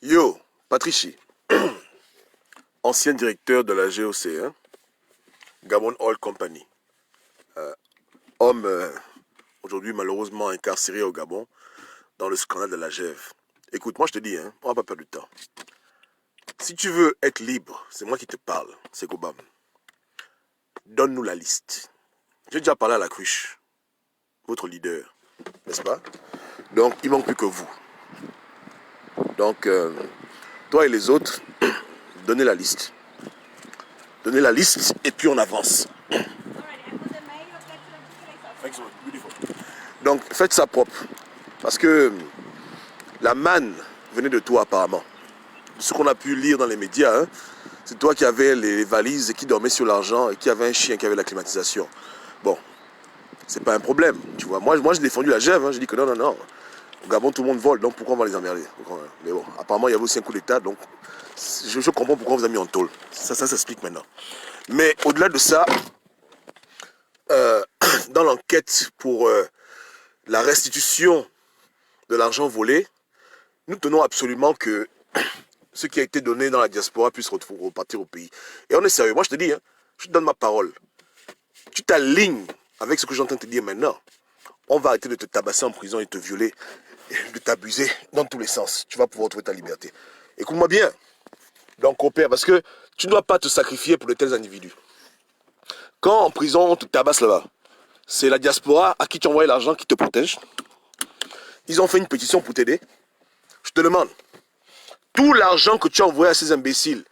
Yo, Patrici, ancien directeur de la GOC, hein, Gabon Oil Company. Homme aujourd'hui malheureusement incarcéré au Gabon dans le scandale de la GEV. Écoute, moi je te dis, hein, on va pas perdre de temps. Si tu veux être libre, c'est moi qui te parle, c'est Gobam. Donne-nous la liste. J'ai déjà parlé à la cruche, votre leader, n'est-ce pas? Donc il manque plus que vous. Donc toi et les autres, donnez la liste. Donnez la liste et puis on avance. Donc faites ça propre. Parce que la manne venait de toi apparemment. Ce qu'on a pu lire dans les médias, hein, c'est toi qui avais les valises et qui dormais sur l'argent et qui avait un chien qui avait la climatisation. Bon, c'est pas un problème, tu vois. Moi j'ai défendu la GEV, hein, j'ai dit que non. Au Gabon, tout le monde vole, donc pourquoi on va les emmerder? Mais bon, apparemment, il y avait aussi un coup d'État, donc je comprends pourquoi on vous a mis en tôle. Ça s'explique maintenant. Mais au-delà de ça, dans l'enquête pour la restitution de l'argent volé, nous tenons absolument que ce qui a été donné dans la diaspora puisse repartir au pays. Et on est sérieux. Moi, je te dis, hein, je te donne ma parole. Tu t'alignes avec ce que j'entends te dire maintenant. On va arrêter de te tabasser en prison et te violer, de t'abuser dans tous les sens. Tu vas pouvoir trouver ta liberté. Écoute-moi bien. Donc, coopère, parce que tu ne dois pas te sacrifier pour de tels individus. Quand en prison, on te tabasse là-bas, c'est la diaspora à qui tu envoies l'argent qui te protège. Ils ont fait une pétition pour t'aider. Je te demande, tout l'argent que tu as envoyé à ces imbéciles,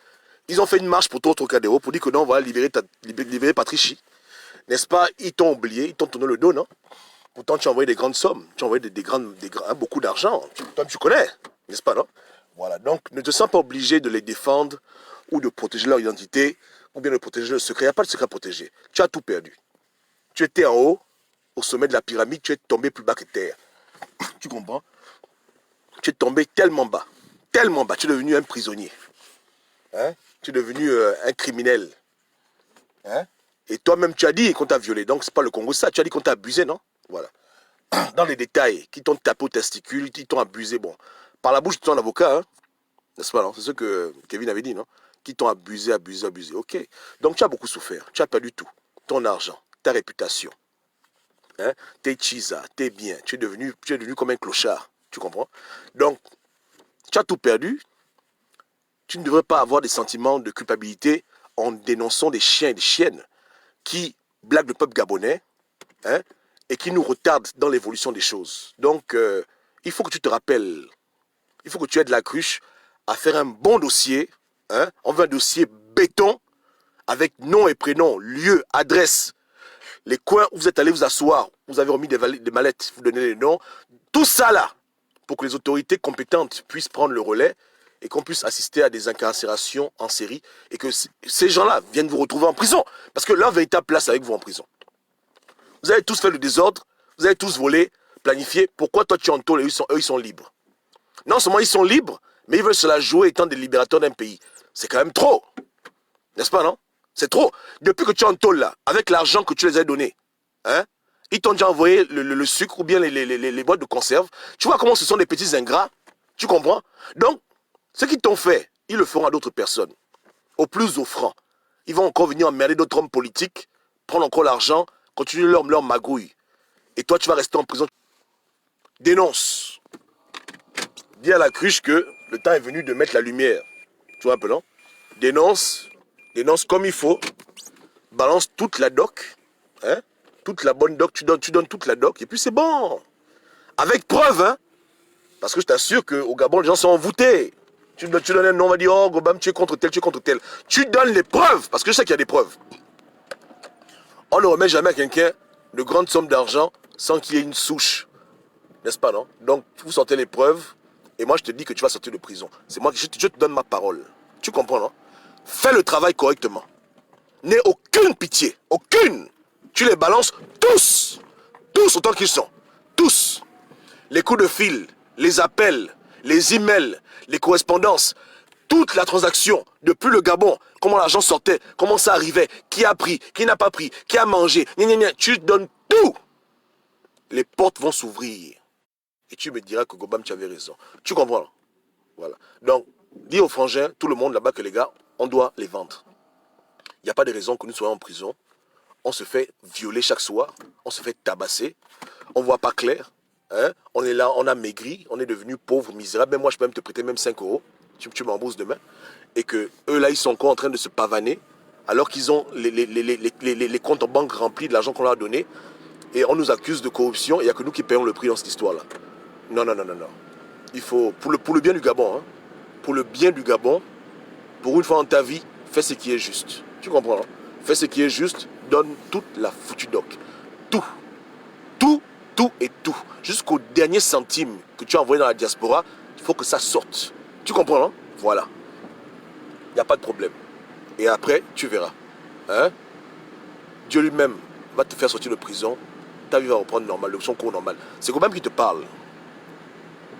ils ont fait une marche pour toi au Trocadéro pour dire que non, on va libérer Patrici. N'est-ce pas? Ils t'ont oublié, ils t'ont tourné le dos, non? Pourtant, tu as envoyé des grandes sommes, tu as envoyé beaucoup d'argent. Toi, tu connais, n'est-ce pas, non? Voilà, donc ne te sens pas obligé de les défendre ou de protéger leur identité ou bien de protéger le secret. Il n'y a pas de secret à protéger. Tu as tout perdu. Tu étais en haut, au sommet de la pyramide, tu es tombé plus bas que terre. Tu comprends? Tu es tombé tellement bas, tu es devenu un prisonnier. Hein? Tu es devenu un criminel. Hein? Et toi-même, tu as dit qu'on t'a violé. Donc, c'est pas le Congo ça. Tu as dit qu'on t'a abusé, non? Voilà. Dans les détails, qui t'ont tapé au testicule, qui t'ont abusé. Bon, par la bouche de ton avocat, hein? N'est-ce pas, non? C'est ce que Kevin avait dit, non? Qui t'ont abusé. Ok. Donc, tu as beaucoup souffert. Tu as perdu tout. Ton argent, ta réputation. Hein? Tes chisas, tes biens. Tu es devenu comme un clochard. Tu comprends? Donc, tu as tout perdu. Tu ne devrais pas avoir des sentiments de culpabilité en dénonçant des chiens et des chiennes qui blaguent le peuple gabonais, hein, et qui nous retardent dans l'évolution des choses. Donc, il faut que tu te rappelles, il faut que tu aides la cruche à faire un bon dossier. Hein, on veut un dossier béton avec nom et prénom, lieu, adresse, les coins où vous êtes allé vous asseoir, vous avez remis des mallettes, vous donnez les noms, tout ça là, pour que les autorités compétentes puissent prendre le relais et qu'on puisse assister à des incarcérations en série et que ces gens-là viennent vous retrouver en prison. Parce que leur véritable place avec vous en prison. Vous avez tous fait le désordre, vous avez tous volé, planifié. Pourquoi toi tu es en tôle et eux ils sont libres? Non seulement ils sont libres, mais ils veulent se la jouer étant des libérateurs d'un pays. C'est quand même trop. N'est-ce pas, non? C'est trop. Depuis que tu es en tôle là, avec l'argent que tu les as donné, hein, ils t'ont déjà envoyé le sucre ou bien les boîtes de conserve. Tu vois comment ce sont des petits ingrats? Tu comprends? Donc, ce qu'ils t'ont fait, ils le feront à d'autres personnes, au plus offrant. Ils vont encore venir emmerder d'autres hommes politiques, prendre encore l'argent, continuer leur magouille. Et toi, tu vas rester en prison. Dénonce. Dis à la cruche que le temps est venu de mettre la lumière. Tu vois un peu, non? Dénonce comme il faut. Balance toute la doc, hein? Toute la bonne doc, tu donnes toute la doc, et puis c'est bon. Avec preuve, hein? Parce que je t'assure qu'au Gabon, les gens sont envoûtés. Tu donnes un nom, on va dire, oh, Gobam, tu es contre tel, tu es contre tel. Tu donnes les preuves, parce que je sais qu'il y a des preuves. On ne remet jamais à quelqu'un de grandes sommes d'argent sans qu'il y ait une souche. N'est-ce pas, non? Donc, vous sortez les preuves, et moi, je te dis que tu vas sortir de prison. C'est moi, je te donne ma parole. Tu comprends, non? Fais le travail correctement. N'aie aucune pitié, aucune. Tu les balances tous, tous autant qu'ils sont, tous. Les coups de fil, les appels, les emails, les correspondances, toute la transaction, depuis le Gabon, comment l'argent sortait, comment ça arrivait, qui a pris, qui n'a pas pris, qui a mangé, tu donnes tout. Les portes vont s'ouvrir. Et tu me diras que Gobam, tu avais raison. Tu comprends? Voilà. Donc, dis aux frangins, tout le monde là-bas que les gars, on doit les vendre. Il n'y a pas de raison que nous soyons en prison. On se fait violer chaque soir. On se fait tabasser. On ne voit pas clair. Hein? On est là, on a maigri. On est devenu pauvre, misérable. Même moi, je peux même te prêter même 5 euros. Tu m'embouses demain. Et que eux, là, ils sont encore en train de se pavaner. Alors qu'ils ont les comptes en banque remplis de l'argent qu'on leur a donné. Et on nous accuse de corruption. Il n'y a que nous qui payons le prix dans cette histoire-là. Non, non, non, non, non. Il faut, pour le bien du Gabon, hein, pour le bien du Gabon, pour une fois dans ta vie, fais ce qui est juste. Tu comprends, hein? Fais ce qui est juste, donne toute la foutue doc. Tout. Tout, tout et tout. Jusqu'au dernier centime que tu as envoyé dans la diaspora, il faut que ça sorte. Tu comprends, hein? Voilà. Il n'y a pas de problème. Et après, tu verras. Hein? Dieu lui-même va te faire sortir de prison. Ta vie va reprendre normal, son cours normal. C'est quand même qui te parle.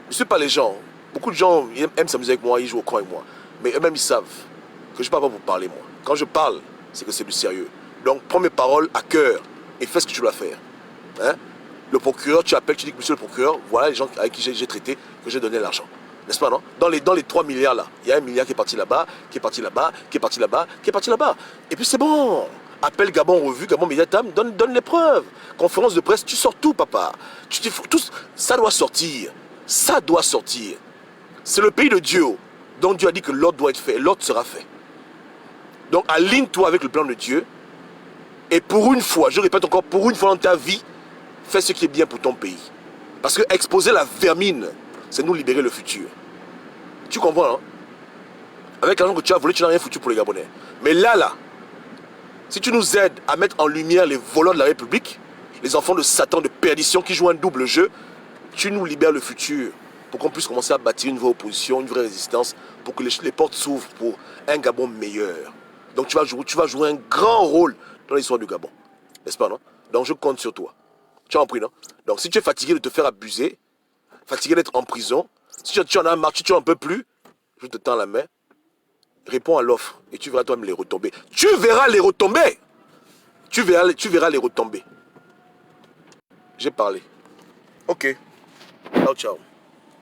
Je ne suis pas les gens. Beaucoup de gens aiment s'amuser avec moi, ils jouent au camp avec moi. Mais eux-mêmes, ils savent que je ne peux pas vous parler, moi. Quand je parle, c'est que c'est du sérieux. Donc, prends mes paroles à cœur et fais ce que tu dois faire. Hein? Le procureur, tu appelles, tu dis que monsieur le procureur, voilà les gens avec qui j'ai traité, que j'ai donné l'argent. N'est-ce pas, non? Dans les 3 milliards, là, il y a 1 milliard qui est parti là-bas, qui est parti là-bas, qui est parti là-bas, qui est parti là-bas. Et puis, c'est bon. Appelle Gabon Revue, Gabon Mediatam, donne les preuves. Conférence de presse, tu sors tout, papa. Ça doit sortir. Ça doit sortir. C'est le pays de Dieu. Donc Dieu a dit que l'ordre doit être fait. L'ordre sera fait. Donc aligne-toi avec le plan de Dieu. Et pour une fois, je répète encore, pour une fois dans ta vie, fais ce qui est bien pour ton pays. Parce que exposer la vermine, c'est nous libérer le futur. Tu comprends, hein? Avec l'argent que tu as volé, tu n'as rien foutu pour les Gabonais. Mais là, si tu nous aides à mettre en lumière les voleurs de la République, les enfants de Satan, de perdition qui jouent un double jeu, tu nous libères le futur pour qu'on puisse commencer à bâtir une vraie opposition, une vraie résistance, pour que les portes s'ouvrent pour un Gabon meilleur. Donc tu vas jouer un grand rôle dans l'histoire du Gabon. N'est-ce pas, non? Donc je compte sur toi. Tu as compris, non? Donc si tu es fatigué de te faire abuser, fatigué d'être en prison, si tu en as marre, tu n'en peux plus, je te tends la main, réponds à l'offre et tu verras toi-même les retombées. Tu verras les retombées. Tu verras les retombées. J'ai parlé. Ok. Ciao, ciao.